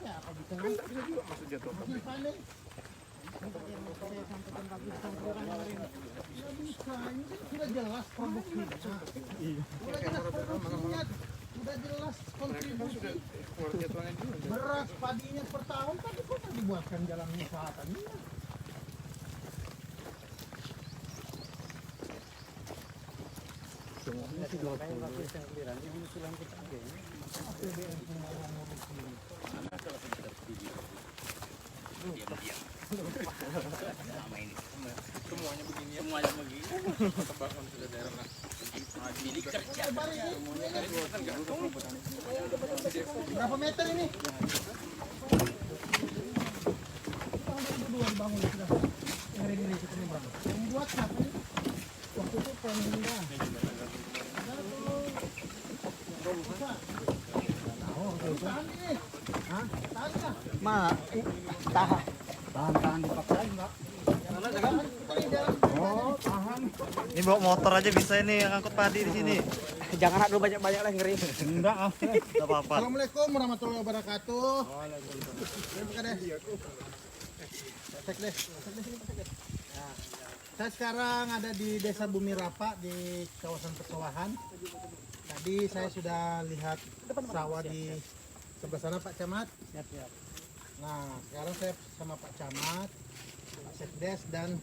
ya apa bisa Kan bisa juga masuk jatuh hasil panen. Saya sampaikan tadi campuran kemarin. Ya bisa, ini kan sudah jelas produksinya. iya Sudah jelas produksinya, sudah jelas mereka kan kontribusi. sudah keluar jadwalnya juga Beras padinya per tahun tadi kok dibuatkan jalan usaha tadi. Semuanya sih 20. Bagus yang keliran ini usulan kita aja ya. APBN semua orang ngurus ini. semuanya begini ya Semuanya begini. kebangun sudah daerah lah Milik kerja. Lebar ini. kan nggak ada perubahan Berapa meter ini? Tahun 2002 dibangun sudah. Yang ready situ nyebrang. Yang buat siapa ini? Waktu itu Pemda. Ada tuh. Bisa. Tahan ini. Hah? Tahan nggak? Tahan dipakai enggak? Oh, Tahan. Ini bawa motor aja bisa ini yang angkut padi di sini. Jangan dulu banyak-banyak lah ngeri. Enggak ah. Enggak apa-apa. Assalamualaikum warahmatullahi wabarakatuh. Buka deh. Cek deh. Nah, saya sekarang ada di Desa Bumi Rapa di kawasan persawahan. Tadi saya sudah lihat sawah di sebelah sana Pak Camat. Siap. Nah, sekarang saya sama Pak Camat, Pak Sekdes dan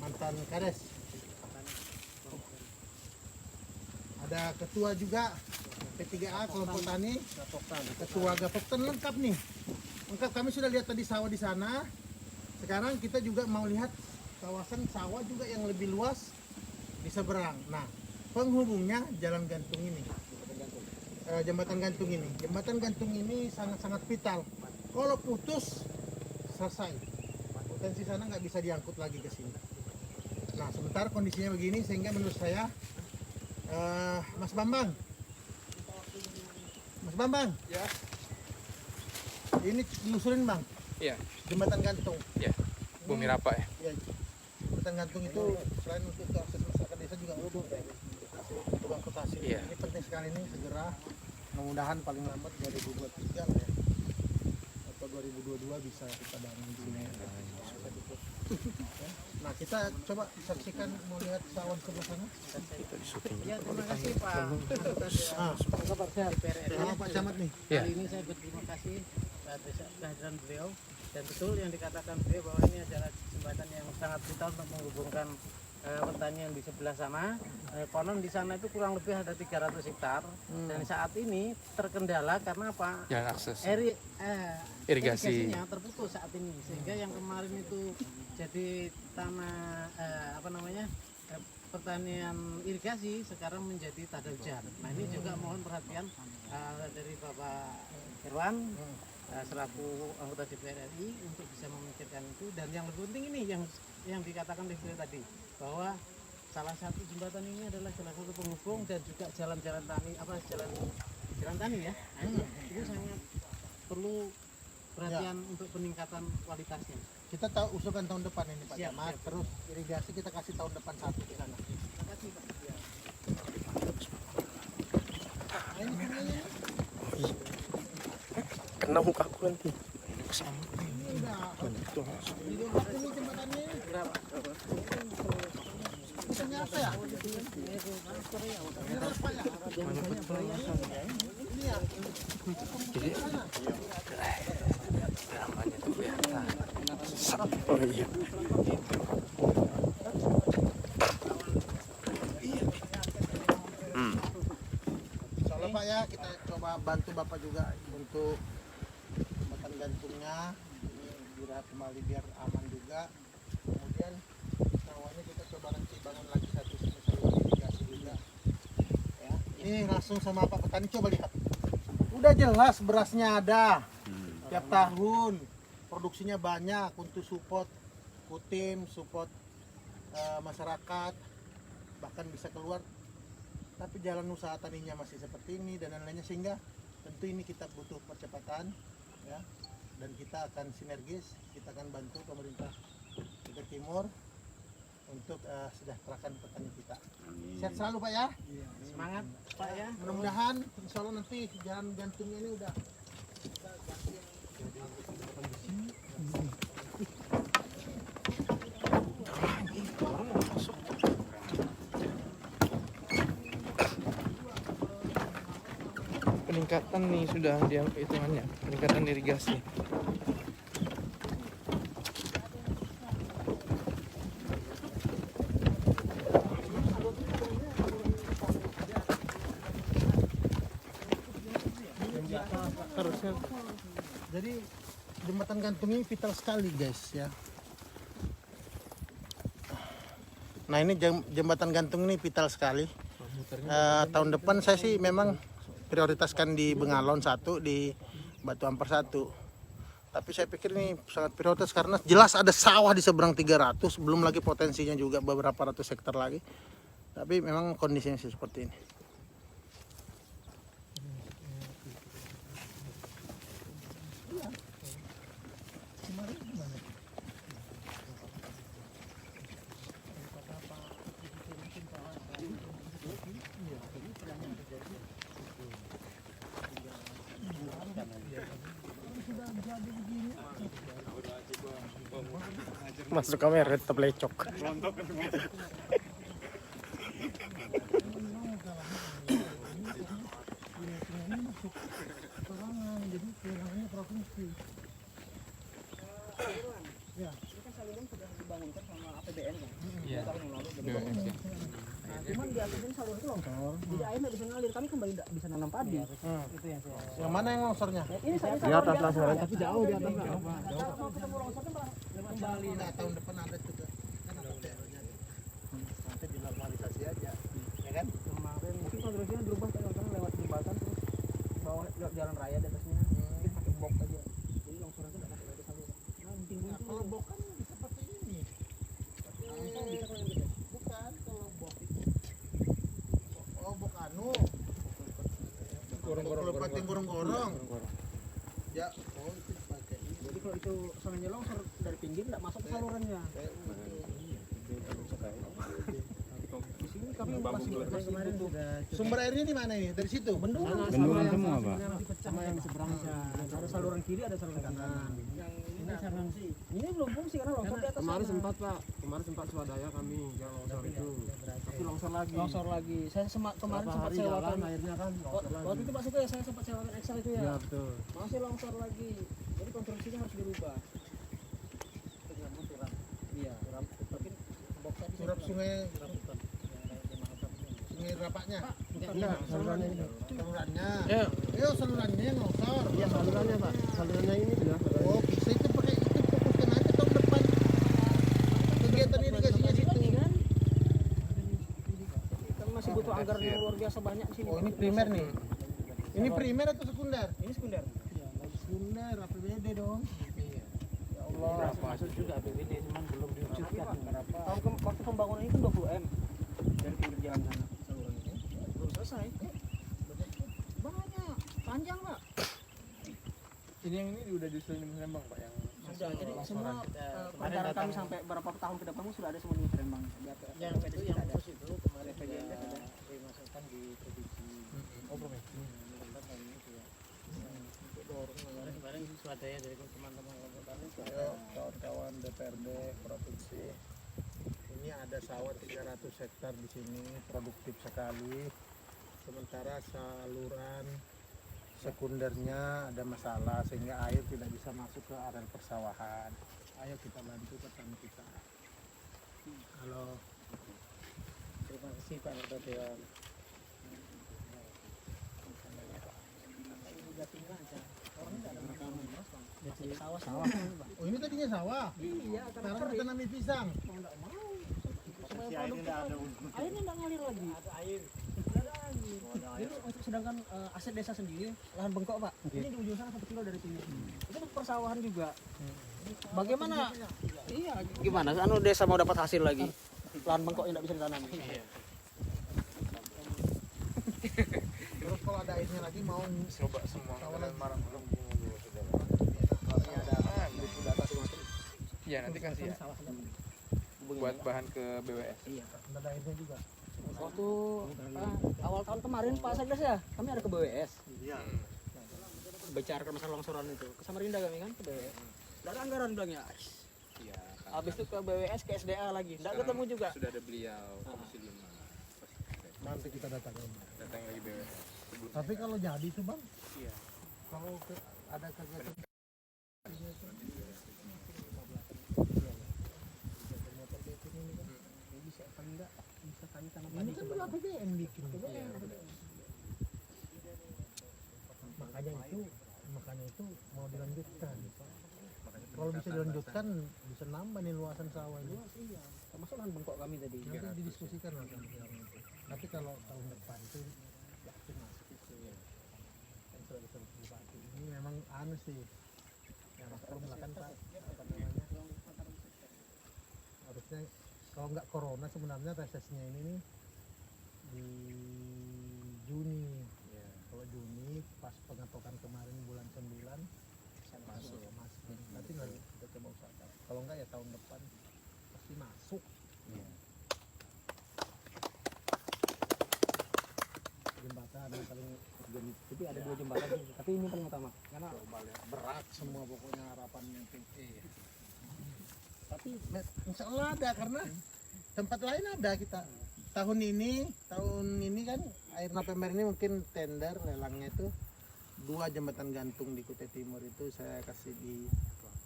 mantan Kades. Ada ketua juga P3A kelompok tani, ketua Gapoktan lengkap nih. Lengkap, kami sudah lihat tadi sawah di sana. Sekarang kita juga mau lihat kawasan sawah juga yang lebih luas di seberang. Nah, penghubungnya jalan gantung ini. Jembatan gantung ini. Jembatan gantung ini sangat-sangat vital. Kalau putus, selesai. Potensi sana nggak bisa diangkut lagi ke sini. Nah, sementara kondisinya begini sehingga menurut saya Mas Bambang, ya ini telusurin Bang, iya jembatan gantung. iya Bumi Rapa ya Ya, jembatan gantung itu selain untuk akses masyarakat desa juga untuk transportasi. Iya. Ini penting sekali nih segera, mudah-mudahan paling lambat 2023 lah ya, atau 2022 bisa kita bangun di sini. Ya. Nah, kita coba saksikan, mau lihat sawah sebelah sana. Ya, terima kasih Pak. Kabar sehat. Sama Pak Camat nih. Iya. Kali ini saya berterima kasih atas kehadiran beliau, dan betul yang dikatakan beliau bahwa ini adalah jembatan yang sangat vital untuk menghubungkan pertanian di sebelah sana. Konon di sana itu kurang lebih ada 300 hektar dan saat ini terkendala karena apa? jalan akses Irigasi. Irigasinya terputus saat ini, sehingga yang kemarin itu jadi tanah pertanian irigasi sekarang menjadi tak ada hujan. Nah, ini juga mohon perhatian dari Bapak Irwan selaku anggota DPR RI untuk bisa memikirkan itu. Dan yang lebih penting ini yang dikatakan oleh beliau tadi, bahwa salah satu jembatan ini adalah salah satu penghubung dan juga jalan-jalan tani, jalan tani ya. Nah, itu sangat perlu perhatian untuk peningkatan kualitasnya. Kita tahu usulkan tahun depan ini Pak Siap, Camat. siap. Terus irigasi kita kasih tahun depan satu di sana. Terima kasih Pak. Nah, ini sebenarnya Kena mukaku nanti. ini udah di dekat ini jembatannya ini. Berapa? Ini apa ya? Ini apa ya? Ini ya. Jadi namanya tuh kelihatan. Oh iya. Insyaallah Pak ya, kita coba bantu Bapak juga untuk jembatan gantungnya ini kembali biar aman juga. Kemudian sawahnya kita coba nanti bangun lagi satu saluran irigasi juga. Ya, ini langsung sama Pak Petani, coba lihat. Udah jelas berasnya ada. Tiap tahun produksinya banyak untuk support Putim, support masyarakat, bahkan bisa keluar. Tapi jalan usaha taninya masih seperti ini dan lain-lainnya, sehingga tentu ini kita butuh percepatan ya, dan kita akan sinergis, kita akan bantu pemerintah Jawa Timur untuk sejahterakan petani kita. Sehat selalu Pak ya. Semangat Pak ya. Mudah-mudahan insya Allah nanti jalan gantungnya ini udah kita ganti yang Peningkatan nih sudah dia hitungannya, peningkatan irigasi. harusnya. Jadi jembatan gantung ini vital sekali guys ya. Nah ini jembatan gantung ini vital sekali. Tahun depan saya sih memang prioritaskan di Bengalon 1, di Batu Ampar 1. Tapi saya pikir ini sangat prioritas karena jelas ada sawah di seberang 300, belum lagi potensinya juga beberapa ratus hektar lagi. Tapi memang kondisinya sih seperti ini. Masuk kamera tetap lecok. Jadi kewenangannya provinsi. Ya. Ini kan saluran sudah dibangunkan sama APBN kan? Iya. Tahun yang lalu. Nah, Cuman di atas ini saluran itu longsor. Jadi air nggak bisa ngalir. Kami kembali nggak bisa nanam padi. Itu yang saya. Yang mana yang longsornya? Ini saya Di atas longsoran. Tapi jauh di atas. mau ketemu longsornya malah kembali. Nah, tahun depan ada juga. Kan ada PR-nya. Nanti dinormalisasi aja. Ya kan? Kemarin mungkin konstruksinya berubah kan lewat jembatan terus bawah jalan raya di atasnya. Mungkin pakai box aja. Jadi longsoran itu nggak pakai lagi saluran. Nah, Nah, kalau bok kan bisa pakai ini. Langsung bisa kalau yang gede. Bukan kalau bok itu. Oh, bok anu. Kalau pakai gorong-gorong. Ya, oh itu pakai ini. Jadi kalau itu sungainya longsor dari pinggir nggak masuk ke salurannya. Di sini kami masih kemarin tuh. Sumber airnya di mana ini? Dari situ. Bendungan semua, Pak. Sama yang di seberang. Ada saluran kiri, ada saluran kanan. Yang ini saluran sih. Ini belum fungsi karena longsor di atas. Kemarin sempat Pak, kemarin sempat swadaya kami yang longsor itu, tapi longsor lagi. Longsor lagi. Saya kemarin sempat Hari sewakan. jalan akhirnya kan longsor lagi. Waktu itu Pak Suko ya saya sempat sewakan Excel itu ya. Iya betul. Masih longsor lagi. Jadi konstruksinya harus dirubah. Iya. Tapi box tadi Turap sungai rapaknya. Enggak, salurannya ini. Salurannya. Ya. Salurannya yang longsor. Iya salurannya Pak, salurannya ini sudah. Oh, bisa itu pakai itu fokuskan aja tahun depan. Kegiatan irigasinya situ. kan masih butuh anggaran yang luar biasa banyak di sini. Oh, ini primer nih. Ini primer atau sekunder? Ini sekunder. Sekunder, APBD dong. Ya Allah, masuk juga APBD cuman belum diwujudkan. Waktu pembangunan ini kan 20 M dari pinggir jalan sana saluran ini. Belum selesai. Banyak, panjang Pak. Ini yang ini udah disusun di Palembang Pak, yang Sudah, jadi semua Kemarin perencanaan datang- kami sampai berapa tahun ke depan sudah ada semua di Palembang. Di APBN. Yang itu yang khusus itu kemarin PDN sudah sudah. dimasukkan di provinsi. oh provinsi. Mudah-mudahan tahun ini juga untuk dorong kemarin swadaya dari teman-teman kelompok tani. Ayo kawan-kawan DPRD provinsi. Ini ada sawah 300 hektar di sini, produktif sekali. Sementara saluran sekundernya ada masalah sehingga air tidak bisa masuk ke areal persawahan. Ayo kita bantu petani kita. Halo. Terima kasih Pak Ketua Dewan. Jadi Sawah-sawah. Oh ini tadinya sawah. Iya, karena Sekarang kering. kita tanami pisang. Supaya airnya nggak ngalir lagi. Ada air. Jadi untuk sedangkan aset desa sendiri lahan bengkok Pak. Ini di ujung sana 1 kilo dari pinggir. Itu untuk persawahan juga. Bagaimana? Iya. Gimana? Anu desa mau dapat hasil lagi? Lahan bengkok yang tidak bisa ditanami. Terus kalau ada airnya lagi mau Coba semua kalian marah belum dulu sudah. ini ada Iya nanti kasih ya. buat bahan ke BWS. Iya. Ada airnya juga. Waktu awal tahun kemarin Pak Sekdes ya, kami ada ke BWS. Iya. Bicara masalah longsoran itu. Ke Samarinda kami kan ke BWS. Tidak ada anggaran bilangnya. Iya. Habis itu ke BWS ke SDA lagi. Tidak ketemu juga. Sudah ada beliau Komisi 5. Nanti kita datang. Datang lagi BWS. Tapi kalau jadi tuh bang, Iya. kalau ada kegiatan ini kan udah APBN bikin. Makanya itu mau dilanjutkan. Kalau bisa dilanjutkan bisa nambah nih luasan sawah ini. Termasuk lahan bengkok kami tadi. Nanti didiskusikan lah sama yang itu. Tapi kalau tahun depan itu yakin masuk itu ya. Kan sudah disuruh bupati. Ini memang anu sih. Ya maklum lah kan Pak. Apa namanya? Harusnya kalau nggak corona sebenarnya resesnya ini nih di Juni. Ya. Kalau Juni pas pengetokan kemarin bulan 9 masuk. Nanti nanti kita coba usahakan. Kalau nggak ya tahun depan pasti masuk. Jembatan yang paling jadi ada 2 jembatan tapi ini paling utama karena Berat semua pokoknya harapannya itu. Tapi insya Allah ada karena tempat lain ada kita. Tahun ini kan air Napember ini mungkin tender lelangnya itu 2 jembatan gantung di Kutai Timur itu saya kasih di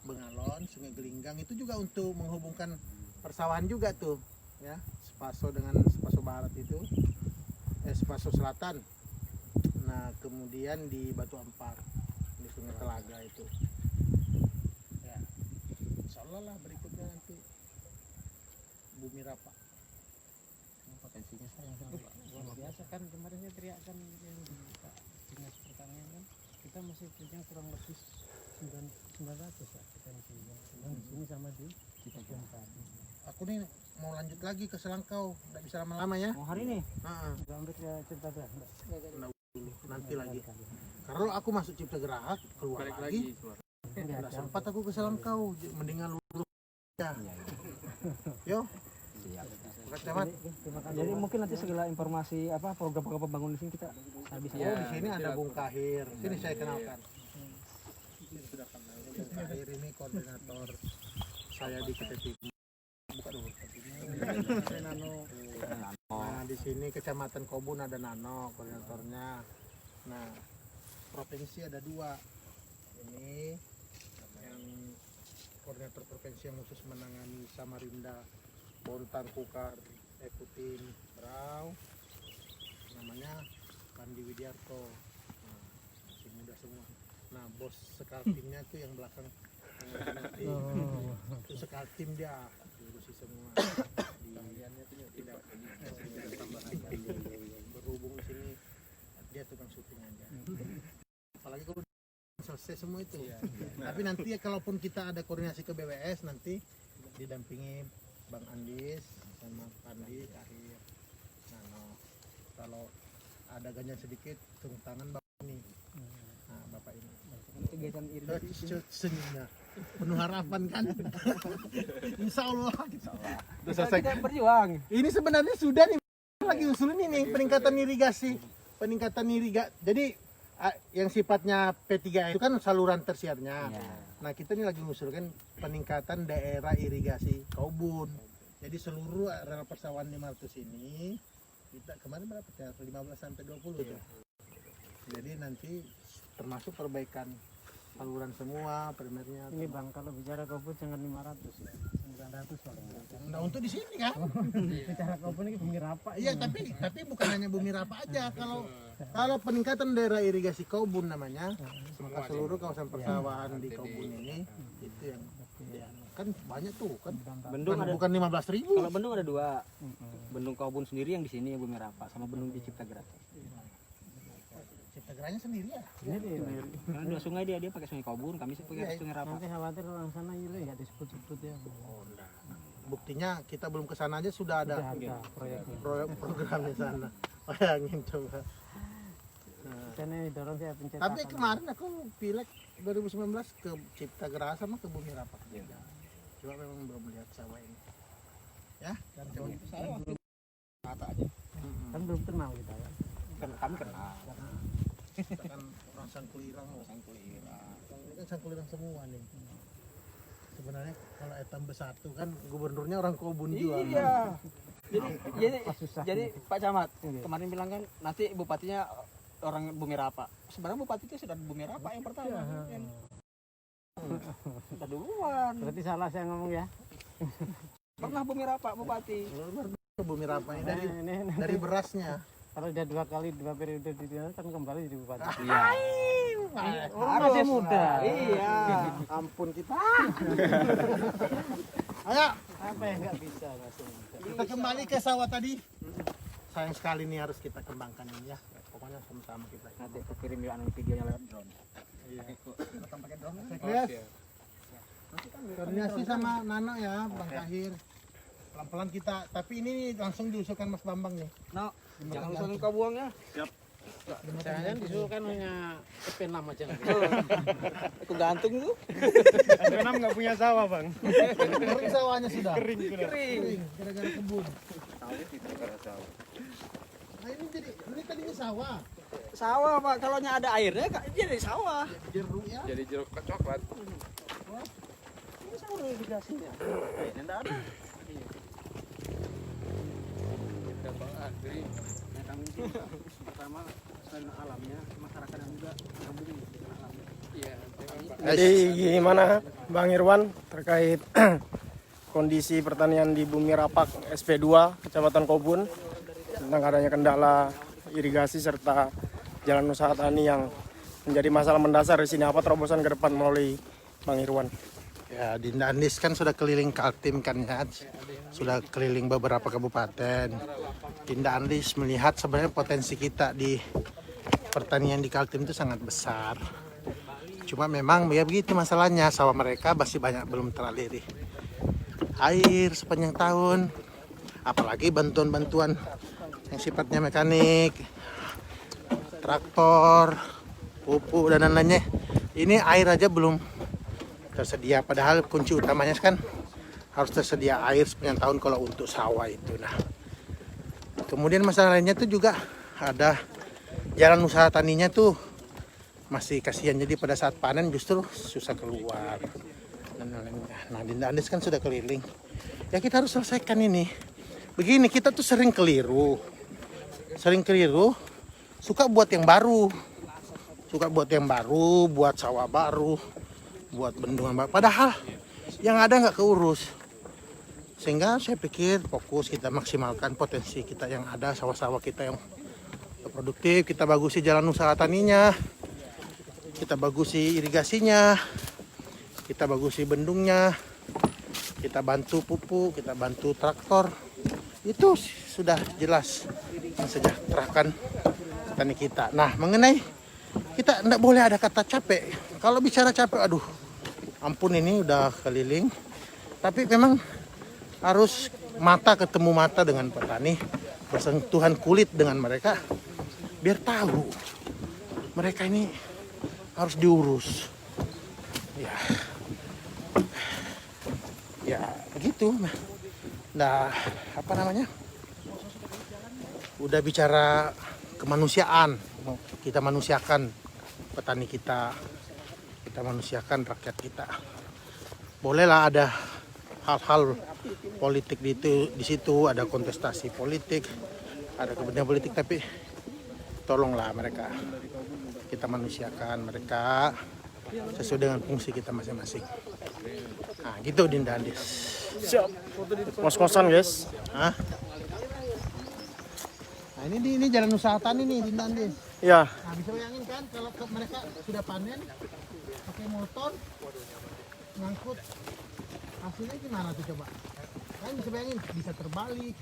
Bengalon, Sungai Gelinggang itu juga untuk menghubungkan persawahan juga tuh ya, Sepaso dengan Sepaso Barat itu, Sepaso Selatan. Nah kemudian di Batu Ampar di Sungai Telaga itu. Ya, insya Allah lah berikutnya nanti Bumi Rapa. potensinya sayang Luar biasa kan kemarin saya teriakkan yang di Pak Dinas Pertanian kan kita masih punya kurang lebih 900 ya potensinya. Di sini sama di Cipajang. Aku nih mau lanjut lagi ke Selangkau, nggak bisa lama-lama ya. oh hari ini Hampir ke cerita beranda. Nanti lagi. Kalau aku masuk Cipta Geraha keluar Balik lagi, lagi keluar. nggak sempat aku ke Selangkau, mendingan lurus ya. Yo. Pak Camat. jadi mungkin nanti segala informasi apa program-program pembangunan di sini kita bisa Oh di sini ada Bung Kahir. Sini saya kenalkan. Bung Kahir ini koordinator saya di KTP. Buka dulu. Nah di sini Kecamatan Kobun ada Nano koordinatornya. Nah provinsi ada 2. Ini yang koordinator provinsi yang khusus menangani Samarinda, Bontang, Kukar, Ekutin, Brau, namanya Pandi Widiarto. Nah, masih muda semua. Nah bos sekaltimnya tuh yang belakang itu sekaltim dia diurusi semua. Berhubung di sini dia tukang syuting aja. Apalagi kalau selesai semua itu. Tapi nanti ya kalaupun kita ada koordinasi ke BWS nanti didampingi Bang Andis sama Pandi, Kahir, Nano. Kalau ada ganjal sedikit tunggu tangan Bapak ini. Nah, Bapak ini. kegiatan irigasi Senyumnya penuh harapan kan. Insya Allah. Udah kita selesai. berjuang Ini sebenarnya sudah nih lagi usulin ini peningkatan irigasi. Jadi yang sifatnya P3 itu kan saluran tersiarnya. Nah kita ini lagi mengusulkan peningkatan daerah irigasi Kaubun. Jadi seluruh rel persawahan 500 ini kita kemarin berapa ya? 15 sampai 20 tuh. Jadi nanti termasuk perbaikan saluran semua primernya. Ini Bang kalau bicara kebun jangan 500 ya. 900 paling. Nah untuk di sini kan. Bicara kebun ini Bumi Rapa. Iya tapi bukan hanya Bumi Rapa aja. Kalau peningkatan daerah irigasi Kaubun namanya, maka seluruh kawasan persawahan di Kaubun ini itu yang ya, kan banyak tuh kan. Bendung ada Bukan 15.000. kalau bendung ada 2 bendung Kaubun sendiri yang di sini yang Bumi Rapa sama bendung di Cipta Geraha Ciptagerahnya sendiri ya. karena 2 sungai dia pakai sungai Kaubun kami pakai sungai Rapa Nanti khawatir orang sana itu nggak disebut-sebut ya. Buktinya kita belum ke sana aja sudah ada Proyeknya. programnya sana. Bayangin coba. Sana didorong saya pencetakan. Tapi kemarin aku pileg 2019 ke Cipta Geraha sama ke Bumi Rapa. Cuma memang belum melihat sawah ini. Ya, dan kawan Kan belum kenal kita ya. Kami kenal. kita kan orang Sangkulirang loh. Ini kan Sangkulirang semua nih. Sebenarnya kalau Etam Bersatu kan gubernurnya orang Kobun juga. Iya. Jadi Pak Camat kemarin bilang kan nanti bupatinya orang Bumi Rapa. Sebenarnya bupati itu sudah Bumi Rapa yang pertama. Kan? Sudah duluan. Berarti salah saya ngomong ya. Pernah Bumi Rapa bupati. Bumi Rapa ini Ini dari berasnya. kalau udah 2 kali 2 periode ditinggal kan kembali jadi bupati. Iya. Masih muda. Iya. Ampun kita. Ayo, Apa yang nggak bisa masih muda. kita kembali ke sawah tadi. Sayang sekali nih harus kita kembangkan ini ya. Pokoknya sama-sama kita. Nanti aku kirim juga videonya lewat drone. Iya. Datang pakai drone. Chris, koordinasi sama Nano ya, Bang Kahir. Pelan-pelan kita, tapi ini nih langsung diusulkan Mas Bambang nih. No, jangan usulin kau buang ya. Jangan disuruhkan hanya EP6 aja lagi. Aku gantung tuh. Kenapa nggak punya sawah bang? Kering sawahnya sudah. Kering. Kering, gara-gara kebun. Nah ini tadinya sawah. Sawah Pak, kalau ada airnya dia dari sawah. Jeruk ya. Jadi jeruk coklat. Ini sawah irigasinya. Airnya enggak ada. Nah, kami itu pertama selain alamnya, masyarakat yang juga gabung dengan alamnya. Iya. Jadi gimana Bang Irwan terkait kondisi pertanian di Bumi Rapak SP2 Kecamatan Kobun tentang adanya kendala irigasi serta jalan usaha tani yang menjadi masalah mendasar di sini, apa terobosan ke depan melalui Bang Irwan? Ya, Dinda Andis kan sudah keliling Kaltim kan ya. Sudah keliling beberapa kabupaten. Dinda Andis melihat sebenarnya potensi kita di pertanian di Kaltim itu sangat besar. Cuma memang ya begitu masalahnya, sawah mereka masih banyak belum teraliri air sepanjang tahun. Apalagi bantuan-bantuan yang sifatnya mekanik, traktor, pupuk dan lain-lainnya. Ini air aja belum tersedia, padahal kunci utamanya kan harus tersedia air sepanjang tahun kalau untuk sawah itu. Nah, kemudian masalah lainnya tuh juga ada jalan usaha taninya tuh masih kasihan, jadi pada saat panen justru susah keluar dan lain-lainnya. Nah, Dinda Andis kan sudah keliling, ya kita harus selesaikan ini. Begini, kita tuh sering keliru, suka buat yang baru, buat sawah baru, buat bendungan baru, padahal yang ada nggak keurus. Sehingga saya pikir fokus kita maksimalkan potensi kita yang ada, sawah-sawah kita yang produktif, kita bagusi jalan usaha taninya, kita bagusi irigasinya, kita bagusi bendungnya, kita bantu pupuk, kita bantu traktor. Itu sudah jelas mensejahterakan petani kita. Nah, mengenai kita tidak boleh ada kata capek. Kalau bicara capek, aduh, ampun, ini udah keliling. Tapi memang harus mata ketemu mata dengan petani, bersentuhan kulit dengan mereka, biar tahu mereka ini harus diurus. Ya begitu. Nah, apa namanya? Udah bicara kemanusiaan, kita manusiakan petani kita manusiakan rakyat kita. Bolehlah ada hal-hal politik di situ, ada kontestasi politik, ada kepentingan politik, tapi tolonglah mereka, kita manusiakan mereka sesuai dengan fungsi kita masing-masing. Nah, gitu Dinda Andis. Siap. Kos-kosan guys. Hah? Nah, ini jalan usaha tani nih Dinda Andis. Ya. Nah, bisa bayangin kan kalau mereka sudah panen pakai motor ngangkut, hasilnya gimana tuh coba? Kan bisa bayangin, bisa terbalik.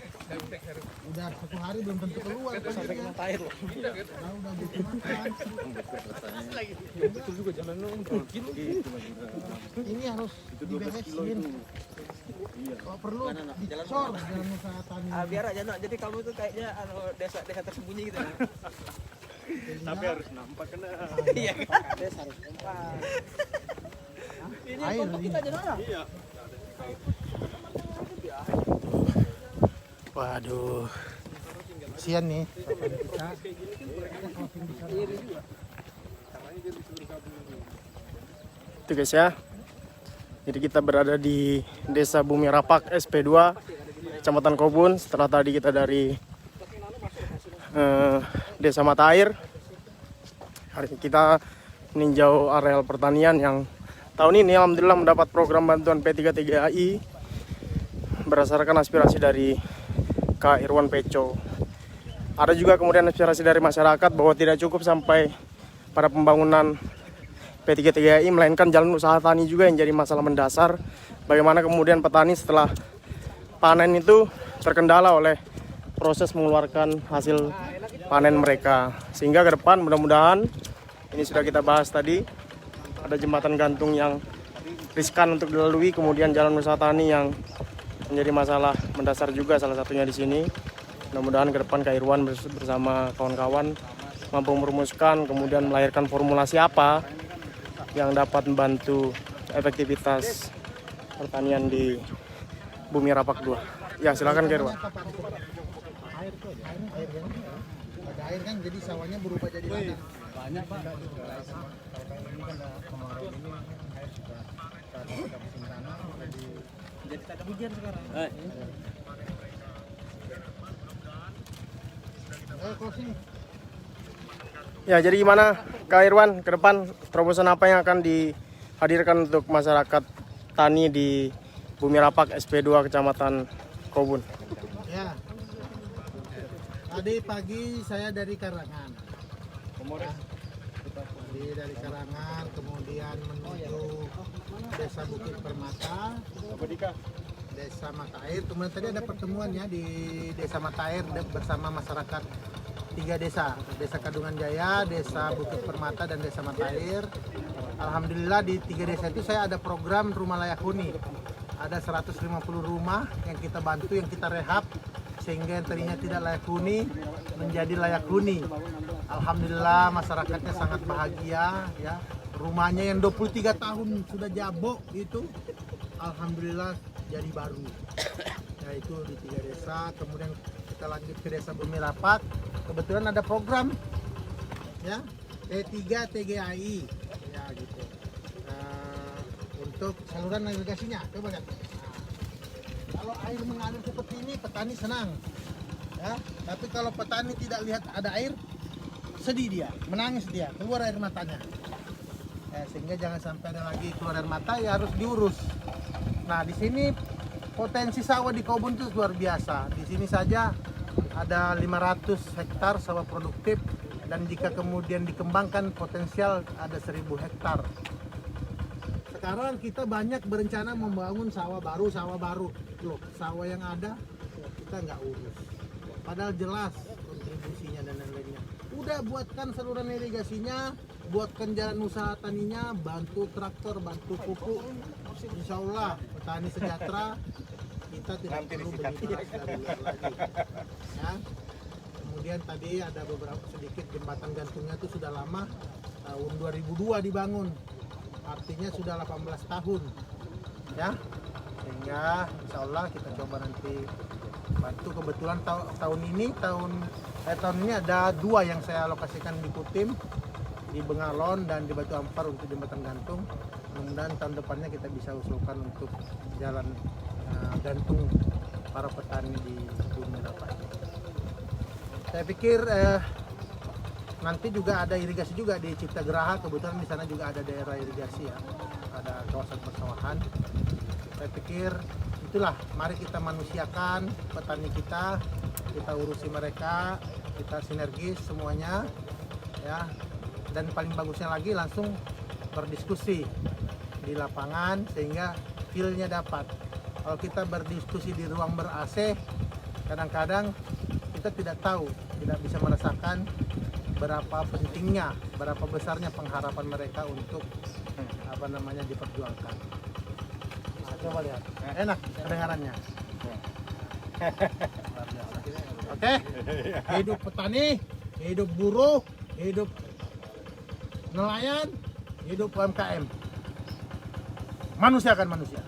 Udah 1 hari belum tentu keluar pasirnya. Nah, udah gitu makan. Itu juga jalan Ini harus diberesin. Kalau perlu dicor jalan usaha tani. Biar aja nak. Jadi kamu tuh kayaknya desa tersembunyi gitu. Tapi harus nampak kena. Iya, desa harus nampak. Ini Air untuk ini. kita aja nak. Iya. Waduh, kasihan nih kita. Itu guys ya. Jadi kita berada di Desa Bumi Rapak SP2, Kecamatan Kobun. Setelah tadi kita dari Desa Mata Air, hari ini kita meninjau areal pertanian yang tahun ini alhamdulillah mendapat program bantuan P33AI berdasarkan aspirasi dari Kak Irwan Peco. Ada juga kemudian aspirasi dari masyarakat bahwa tidak cukup sampai pada pembangunan P33AI, melainkan jalan usaha tani juga yang jadi masalah mendasar. Bagaimana kemudian petani setelah panen itu terkendala oleh proses mengeluarkan hasil panen mereka. Sehingga ke depan mudah-mudahan, ini sudah kita bahas tadi, ada jembatan gantung yang riskan untuk dilalui, kemudian jalan usaha tani yang menjadi masalah mendasar juga salah satunya di sini. Mudah-mudahan ke depan Kak Irwan bersama kawan-kawan mampu merumuskan kemudian melahirkan formulasi apa yang dapat membantu efektivitas pertanian di Bumi Rapak 2. Ya, silakan Kak Irwan. Air kan, ada air kan, jadi sawahnya berubah jadi ladang. Banyak Pak. Jadi tak ada hujan sekarang. Closing. Ya, jadi gimana Kak Irwan ke depan terobosan apa yang akan dihadirkan untuk masyarakat tani di Bumi Rapak SP2 Kecamatan Kobun? Ya. Tadi pagi saya dari Karangan. Tadi dari Karangan kemudian menuju Desa Bukit Permata, Desa Mata Air. Kemudian tadi ada pertemuan ya di Desa Mata Air bersama masyarakat 3 desa, Desa Kadungan Jaya, Desa Bukit Permata, dan Desa Mata Air. Alhamdulillah di 3 desa itu saya ada program rumah layak huni. Ada 150 rumah yang kita bantu, yang kita rehab, sehingga yang tadinya tidak layak huni menjadi layak huni. Alhamdulillah masyarakatnya sangat bahagia ya. Rumahnya yang 23 tahun sudah jabok itu, alhamdulillah jadi baru. Ya, itu di 3 desa. Kemudian kita lanjut ke Desa Bumi Rapak. Kebetulan ada program ya P3TGAI ya gitu. Untuk saluran irigasinya, coba lihat. Kalau air mengalir seperti ini, petani senang ya. Tapi kalau petani tidak lihat ada air, sedih dia, menangis dia, keluar air matanya ya. Sehingga jangan sampai ada lagi keluar air mata, ya harus diurus. Nah, di sini potensi sawah di Kobun itu luar biasa. Di sini saja ada 500 hektar sawah produktif, dan jika kemudian dikembangkan potensial ada 1000 hektar. Sekarang kita banyak berencana membangun sawah baru. Loh, sawah yang ada kita nggak urus. Padahal jelas kontribusinya dan lain-lainnya. Udah buatkan saluran irigasinya, buatkan jalan usaha taninya, bantu traktor, bantu pupuk. Insya Allah petani sejahtera, kita tidak perlu beli beras dari luar lagi. Ya. Kemudian tadi ada beberapa sedikit jembatan gantungnya itu sudah lama, tahun 2002 dibangun, artinya sudah 18 tahun ya. Sehingga insya Allah kita coba nanti bantu. Kebetulan tahun ini ada 2 yang saya alokasikan di Kutim, di Bengalon dan di Batu Ampar untuk jembatan gantung. Mudah-mudahan tahun depannya kita bisa usulkan untuk jalan gantung para petani di Bumi Rapak. Saya pikir nanti juga ada irigasi juga di Cipta Geraha. Kebetulan di sana juga ada daerah irigasi ya, ada kawasan persawahan. Saya pikir itulah, mari kita manusiakan petani kita urusi mereka, kita sinergis semuanya ya. Dan paling bagusnya lagi langsung berdiskusi di lapangan sehingga feel-nya dapat. Kalau kita berdiskusi di ruang ber-AC, kadang-kadang kita tidak tahu, tidak bisa merasakan berapa pentingnya, berapa besarnya pengharapan mereka untuk diperjuangkan. Nah, coba lihat, enak kedengarannya. Oke, hidup petani, hidup buruh, hidup nelayan, hidup UMKM. Manusia akan manusia.